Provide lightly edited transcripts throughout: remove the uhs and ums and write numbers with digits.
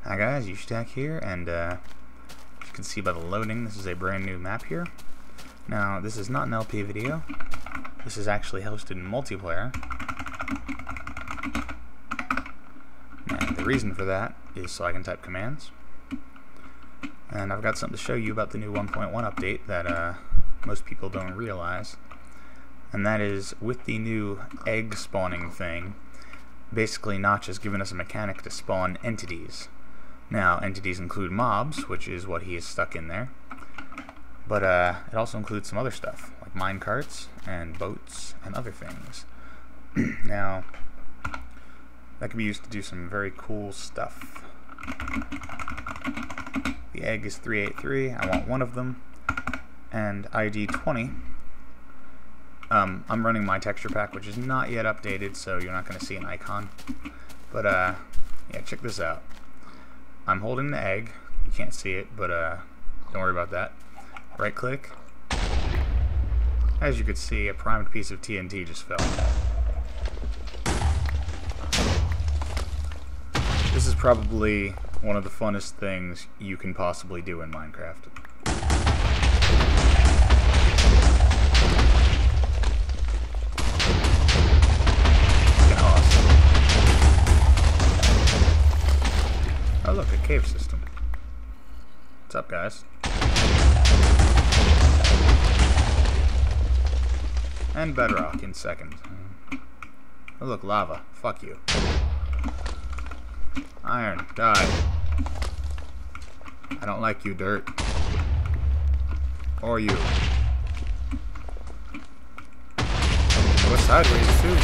Hi guys, Yushatak here, and as you can see by the loading, this is a brand new map here. Now, this is not an LP video. This is actually hosted in multiplayer. And the reason for that is so I can type commands. And I've got something to show you about the new 1.1 update that most people don't realize. And that is, with the new egg spawning thing, basically Notch has given us a mechanic to spawn entities. Now, entities include mobs, which is what he is stuck in there, but it also includes some other stuff, like minecarts and boats and other things. Now, that can be used to do some very cool stuff. The egg is 383, I want one of them, and ID 20. I'm running my texture pack, which is not yet updated, so you're not going to see an icon. But, yeah, check this out. I'm holding the egg. You can't see it, but don't worry about that. Right click. As you can see, a primed piece of TNT just fell. This is probably one of the funnest things you can possibly do in Minecraft. Oh look, a cave system. What's up, guys? And bedrock in second. Oh look, lava. Fuck you. Iron, die. I don't like you, dirt. Or you. Go sideways too.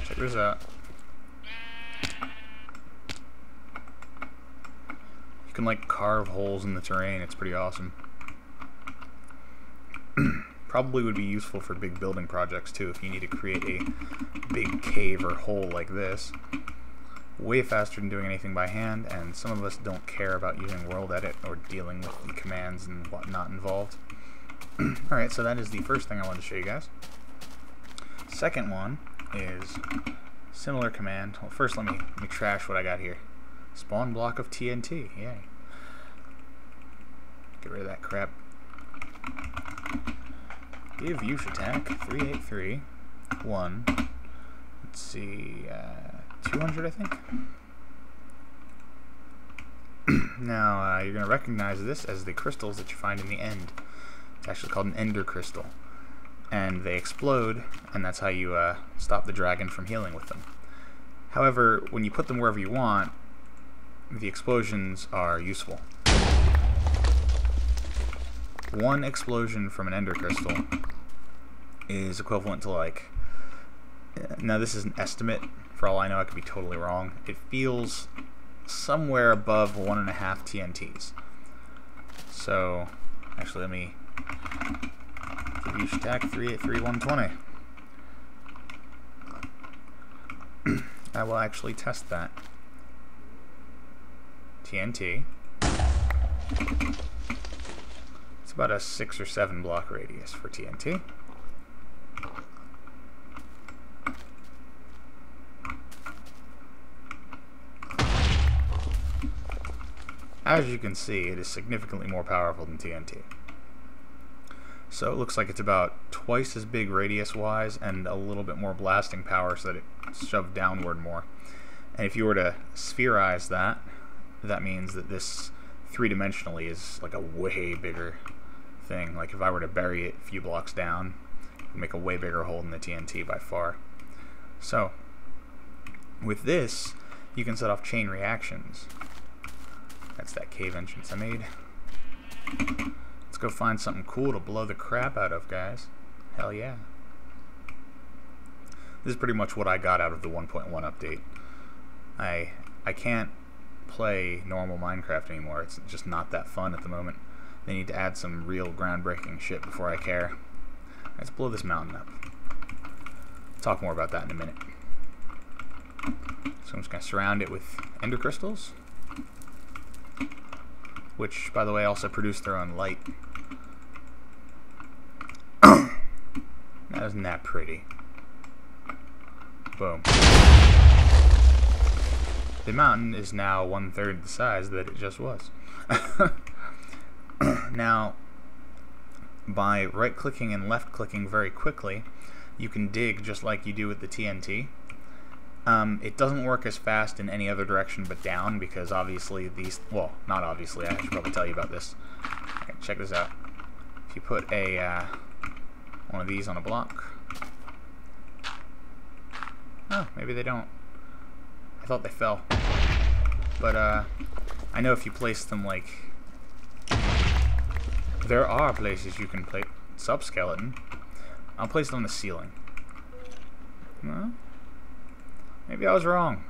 Check this out. You can like carve holes in the terrain. It's pretty awesome. Probably would be useful for big building projects too if you need to create a big cave or hole like this. Way faster than doing anything by hand, and some of us don't care about using World Edit or dealing with the commands and whatnot involved. Alright, so that is the first thing I wanted to show you guys. Second one is similar command. Well, first let me trash what I got here. Spawn block of TNT. Yay. Get rid of that crap. Give Yushatak 383 1. Let's see, 200 I think. Now you're going to recognize this as the crystals that you find in the end. It's actually called an ender crystal. And they explode, and that's how you stop the dragon from healing with them. However, when you put them wherever you want, the explosions are useful. One explosion from an ender crystal is equivalent to like, now this is an estimate, for all I know I could be totally wrong, it feels somewhere above 1.5 TNTs. So, actually let me Yushatak 383 120. I will actually test that. TNT. It's about a 6 or 7 block radius for TNT. As you can see, it is significantly more powerful than TNT. So it looks like it's about twice as big radius-wise and a little bit more blasting power so that it's shoved downward more. And if you were to spherize that, that means that this three-dimensionally is like a way bigger thing. Like if I were to bury it a few blocks down, it would make a way bigger hole than the TNT by far. So, with this, you can set off chain reactions. That's that cave entrance I made. Let's go find something cool to blow the crap out of, guys. Hell yeah. This is pretty much what I got out of the 1.1 update. I can't play normal Minecraft anymore. It's just not that fun at the moment. They need to add some real groundbreaking shit before I care. Let's blow this mountain up. Talk more about that in a minute. So I'm just going to surround it with ender crystals, which, by the way, also produce their own light. Now Isn't that pretty? Boom. The mountain is now 1/3 the size that it just was. Now, by right-clicking and left-clicking very quickly, you can dig just like you do with the TNT. It doesn't work as fast in any other direction but down, because obviously these... Well, not obviously, I should probably tell you about this. Right, check this out. If you put a one of these on a block... Oh, maybe they don't. I thought they fell. But, I know if you place them, like... There are places you can place... Subskeleton. I'll place it on the ceiling. Well, maybe I was wrong.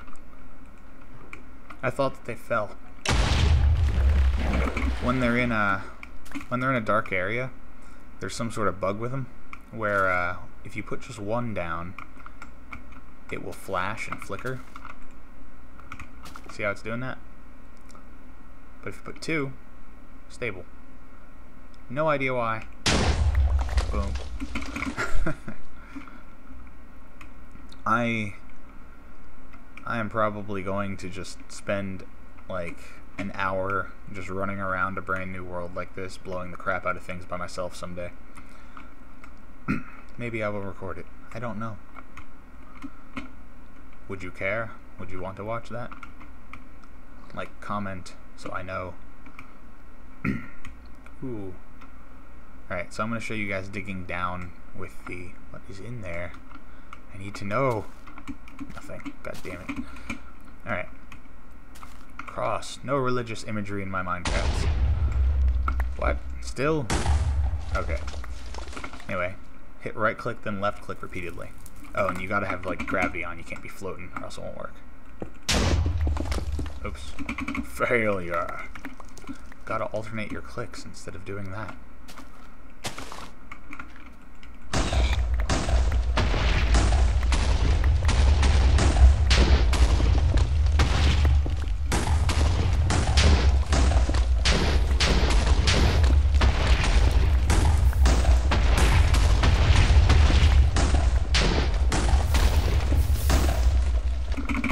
I thought that they fell. When they're in a dark area, there's some sort of bug with them, where if you put just one down, it will flash and flicker. See how it's doing that? But if you put two, stable. No idea why. Boom. I am probably going to just spend like an hour just running around a brand new world like this, blowing the crap out of things by myself someday. Maybe I will record it. I don't know. Would you care? Would you want to watch that? Like, comment so I know. Ooh. Alright, so I'm going to show you guys digging down with the... What is in there? I need to know. Nothing. God damn it. Alright. Cross. No religious imagery in my Minecraft. What? Still? Okay. Anyway. Hit right click, then left click repeatedly. Oh, and you gotta have, like, gravity on. You can't be floating, or else it won't work. Oops. Failure. Gotta alternate your clicks instead of doing that.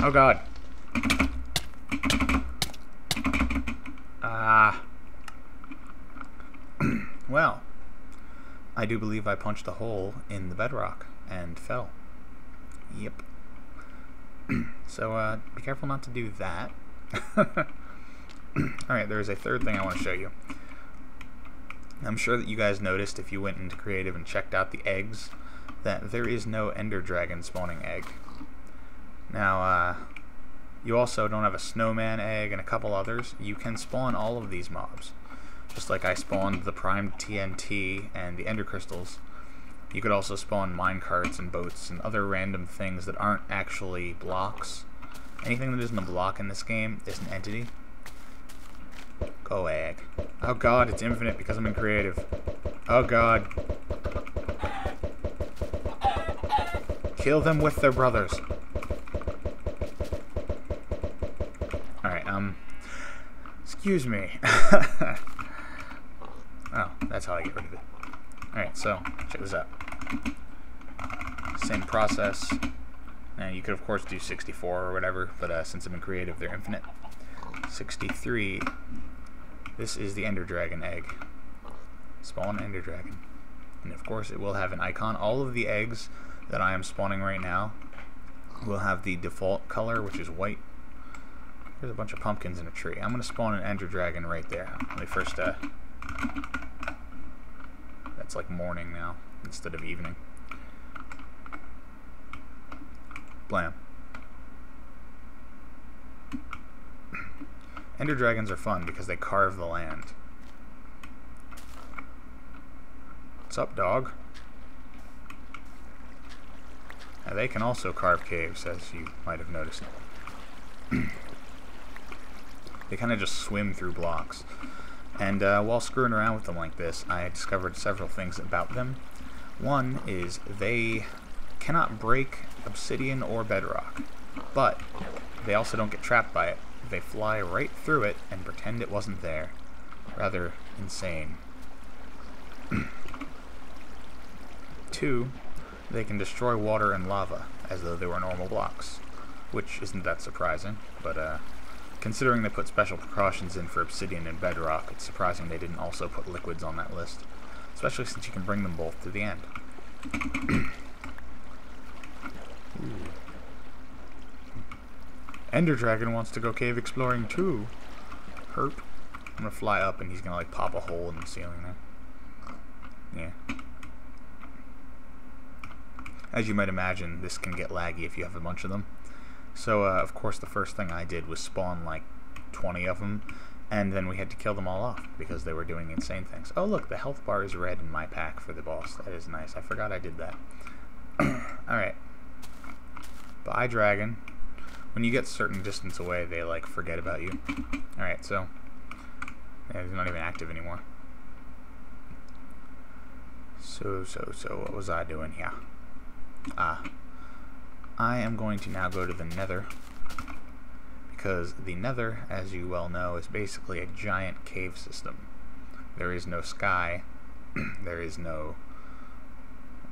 Oh god. Well, I do believe I punched a hole in the bedrock and fell. Yep. So, be careful not to do that. Alright, there's a third thing I want to show you. I'm sure that you guys noticed, if you went into Creative and checked out the eggs, that there is no Ender Dragon spawning egg. Now, you also don't have a snowman egg and a couple others. You can spawn all of these mobs. Just like I spawned the primed TNT and the ender crystals, you could also spawn minecarts and boats and other random things that aren't actually blocks. Anything that isn't a block in this game is an entity. Go egg. Oh god, it's infinite because I'm in Creative. Oh god. Kill them with their brothers. Alright, excuse me. Oh, that's how I get rid of it. Alright, so, check this out. Same process. And you could, of course, do 64 or whatever, but since I'm in Creative, they're infinite. 63. This is the Ender Dragon egg. Spawn Ender Dragon. And, of course, it will have an icon. All of the eggs that I am spawning right now will have the default color, which is white. There's a bunch of pumpkins in a tree. I'm going to spawn an Ender Dragon right there. Let me first, that's like morning now, instead of evening. Blam. Ender Dragons are fun because they carve the land. What's up, dog? Now, they can also carve caves, as you might have noticed. They kind of just swim through blocks. And while screwing around with them like this, I discovered several things about them. One is they cannot break obsidian or bedrock, but they also don't get trapped by it. They fly right through it and pretend it wasn't there. Rather insane. Two, they can destroy water and lava as though they were normal blocks, which isn't that surprising, but considering they put special precautions in for obsidian and bedrock, it's surprising they didn't also put liquids on that list, especially since you can bring them both to the end. Ender Dragon wants to go cave exploring too. Herp. I'm gonna fly up and he's gonna like pop a hole in the ceiling there. Yeah. As you might imagine, this can get laggy if you have a bunch of them. So, of course, the first thing I did was spawn like 20 of them, and then we had to kill them all off because they were doing insane things. Oh, look, the health bar is red in my pack for the boss. That is nice. I forgot I did that. Alright. Bye, dragon. When you get a certain distance away, they, like, forget about you. Alright, so... yeah, he's not even active anymore. So, what was I doing here? I am going to now go to the Nether, because the Nether, as you well know, is basically a giant cave system. There is no sky, there is no,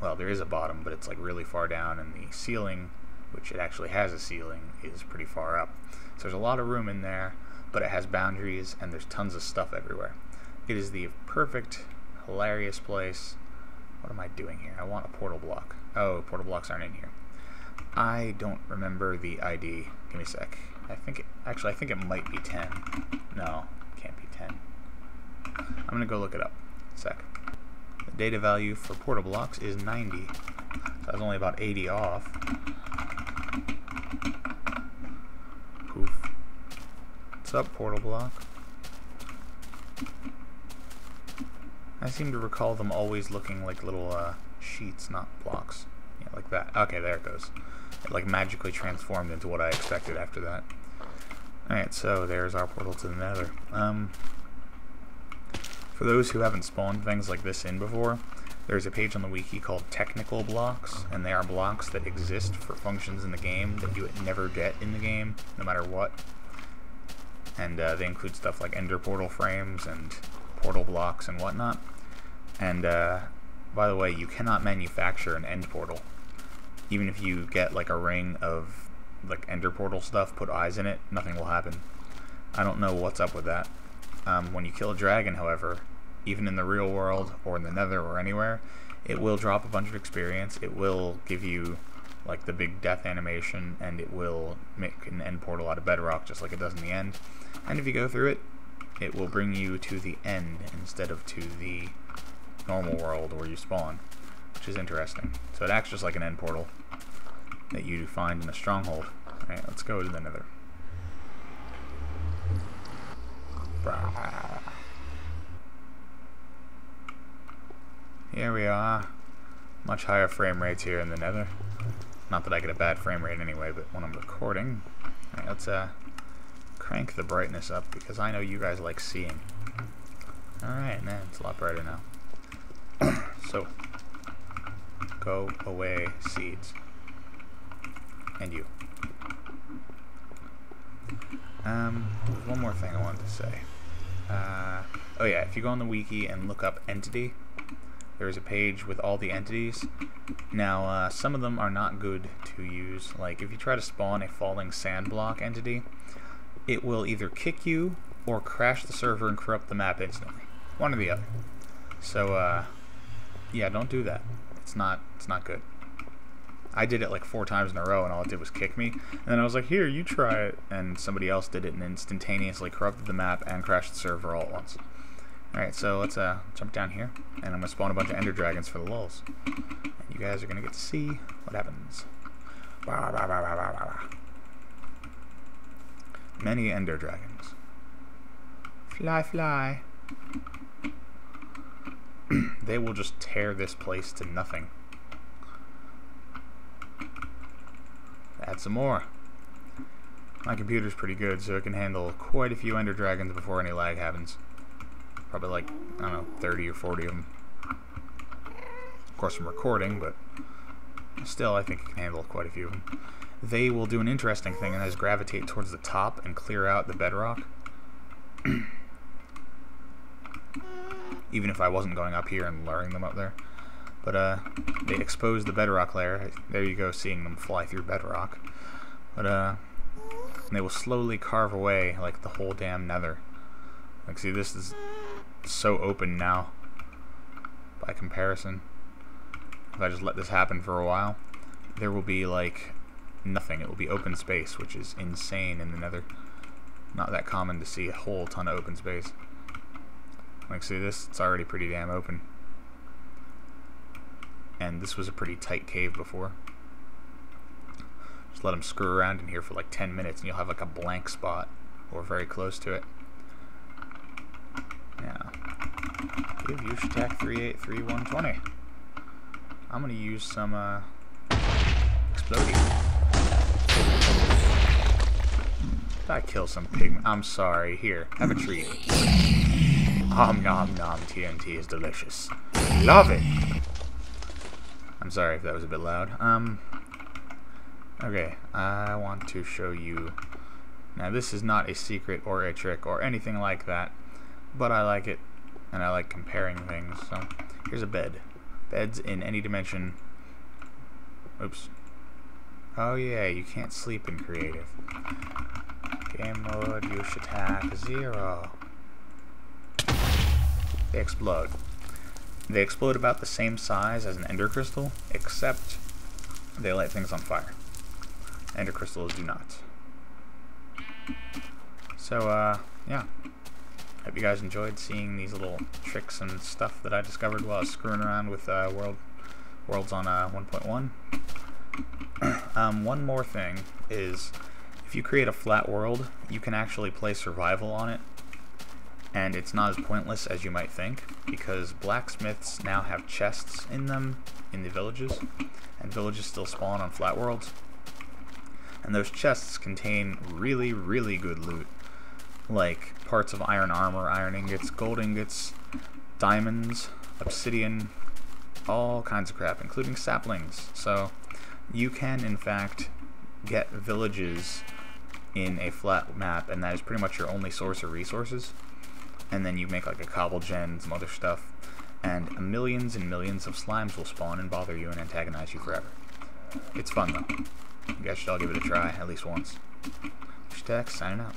well, there is a bottom, but it's like really far down, and the ceiling, which it actually has a ceiling, is pretty far up. So there's a lot of room in there, but it has boundaries, and there's tons of stuff everywhere. It is the perfect, hilarious place. What am I doing here? I want a portal block. Oh, portal blocks aren't in here. I don't remember the ID. Give me a sec. I think it might be 10. No, it can't be 10. I'm gonna go look it up. Sec. The data value for portal blocks is 90. So I was only about 80 off. Poof. What's up, portal block? I seem to recall them always looking like little sheets, not blocks. Yeah, like that. Okay, there it goes. It like magically transformed into what I expected after that. Alright, so there's our portal to the Nether. For those who haven't spawned things like this in before, there's a page on the wiki called Technical Blocks, and they are blocks that exist for functions in the game that you would never get in the game, no matter what. And they include stuff like ender portal frames and portal blocks and whatnot. And by the way, you cannot manufacture an end portal. Even if you get like a ring of like ender portal stuff, put eyes in it, nothing will happen. I don't know what's up with that. When you kill a dragon, however, even in the real world or in the Nether or anywhere, it will drop a bunch of experience. It will give you like the big death animation, and it will make an end portal out of bedrock just like it does in the end. And if you go through it, it will bring you to the end instead of to the normal world where you spawn, which is interesting. So it acts just like an end portal that you find in a stronghold. Alright, let's go to the Nether. Here we are. Much higher frame rates here in the Nether. Not that I get a bad frame rate anyway, but when I'm recording. Alright, let's crank the brightness up because I know you guys like seeing. Alright, man, it's a lot brighter now. So, go away, seeds. And you. There's one more thing I wanted to say. Oh yeah, if you go on the wiki and look up entity, there's a page with all the entities. Now, some of them are not good to use. Like, if you try to spawn a falling sand block entity, it will either kick you or crash the server and corrupt the map instantly. One or the other. So, yeah, don't do that. It's not good. I did it like 4 times in a row, and all it did was kick me. And then I was like, here, you try it. And somebody else did it and instantaneously corrupted the map and crashed the server all at once. Alright, so let's jump down here, and I'm going to spawn a bunch of ender dragons for the lulz. And you guys are going to get to see what happens. Many ender dragons. Fly, fly. They will just tear this place to nothing. Add some more. My computer's pretty good, so it can handle quite a few ender dragons before any lag happens. Probably like, I don't know, 30 or 40 of them. Of course I'm recording, but still I think it can handle quite a few of them. They will do an interesting thing, and that is gravitate towards the top and clear out the bedrock. Even if I wasn't going up here and luring them up there. But they expose the bedrock layer. There you go, seeing them fly through bedrock. But they will slowly carve away like the whole damn nether. Like, see, this is so open now by comparison. If I just let this happen for a while, there will be like nothing. It will be open space, which is insane in the nether. Not that common to see a whole ton of open space. Like, see this? It's already pretty damn open. And this was a pretty tight cave before. Just let them screw around in here for like 10 minutes and you'll have like a blank spot, or very close to it. Now, give Yushatak 383120. I'm gonna use some exploding. Did I kill some pig? I'm sorry. Here, have a treat. Nom nom nom. TNT is delicious. Love it. I'm sorry if that was a bit loud. Okay, I want to show you. Now, this is not a secret or a trick or anything like that, but I like it, and I like comparing things. So, here's a bed. Beds in any dimension. Oops. Oh yeah, you can't sleep in creative. Game mode, Yushatak 0. They explode. They explode about the same size as an ender crystal, except they light things on fire. Ender crystals do not. So, yeah. Hope you guys enjoyed seeing these little tricks and stuff that I discovered while I was screwing around with Worlds on 1.1. One more thing is, if you create a flat world, you can actually play survival on it, and it's not as pointless as you might think, because blacksmiths now have chests in them in the villages, and villages still spawn on flat worlds, and those chests contain really, really good loot, like parts of iron armor, iron ingots, gold ingots, diamonds, obsidian, all kinds of crap, including saplings. So you can, in fact, get villages in a flat map, and that is pretty much your only source of resources. And then you make like a cobble gen, some other stuff, and millions and millions of slimes will spawn and bother you and antagonize you forever. It's fun though. You guys should all give it a try at least once. Yushatak signing out.